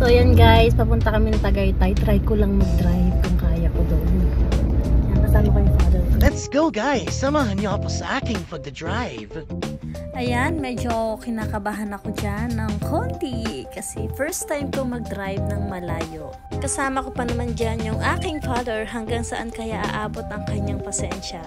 So yan guys, papunta kami ng Tagaytay. Try ko lang mag-drive kung kaya ko doon. Yan, kasama ko yung father. Let's go guys! Samahan niyo ako sa aking pagdadrive. Ayan, medyo kinakabahan ako dyan ng konti kasi first time ko mag-drive ng malayo. Kasama ko pa naman dyan yung aking father hanggang saan kaya aabot ang kanyang pasensya.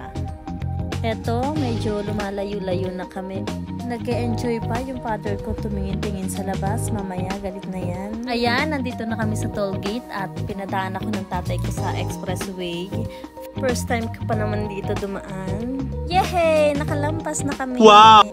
Eto, medyo lumalayo-layo na kami. Nag-e-enjoy pa yung father ko tumingin-tingin sa labas. Mamaya, galit na yan. Ayan, nandito na kami sa toll gate at pinadaan ako ng tatay ko sa expressway. First time ko pa naman dito dumaan. Yehey! Nakalampas na kami. Wow!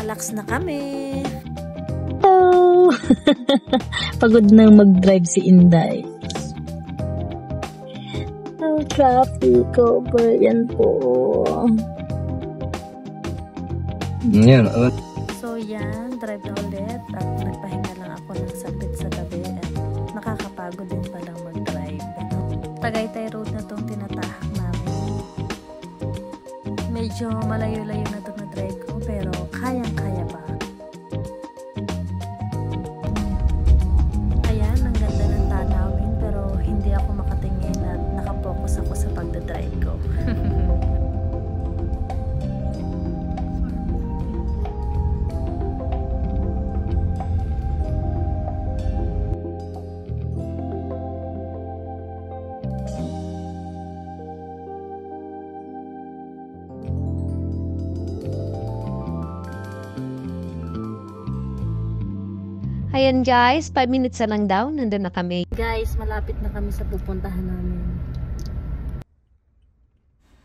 Relax na kami. Oh! Pagod nang mag-drive si Inday. Ang traffic over yan po. Yan. So yan, drive na ulit at nagpahinga lang ako ng saglit sa tabi at nakakapagod din palang mag-drive. Tagaytay Road na tong tinatahak namin. Medyo malayo-layo na itong na-drive ko pero kayang-kaya pa. Ayan, ang ganda ng tanawin pero hindi ako makatingin at nakapokus ako sa pagdadrive ko. Ayan guys, 5 minutes na lang daw, nandun na kami. Guys, malapit na kami sa pupuntahan namin.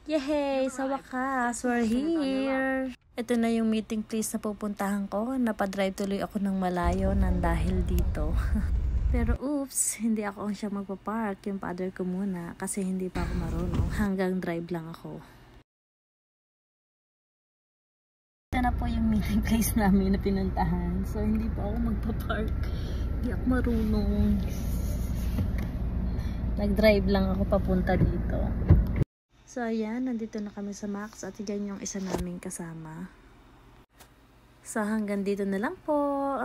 Yehey! Sa wakas, we're here! Ito na yung meeting place na pupuntahan ko. Napadrive tuloy ako ng malayo nang dahil dito. Pero oops, hindi ako siya magpapark. Yung father ko muna kasi hindi pa ako marunong. Hanggang drive lang ako. Ito na po yung meeting place namin na pinuntahan. So, hindi pa ako magpa-park. Hindi ako marunong. Nag-drive lang ako papunta dito. So, ayan. Nandito na kami sa Max. At yan yung isa naming kasama. So, hanggang dito na lang po.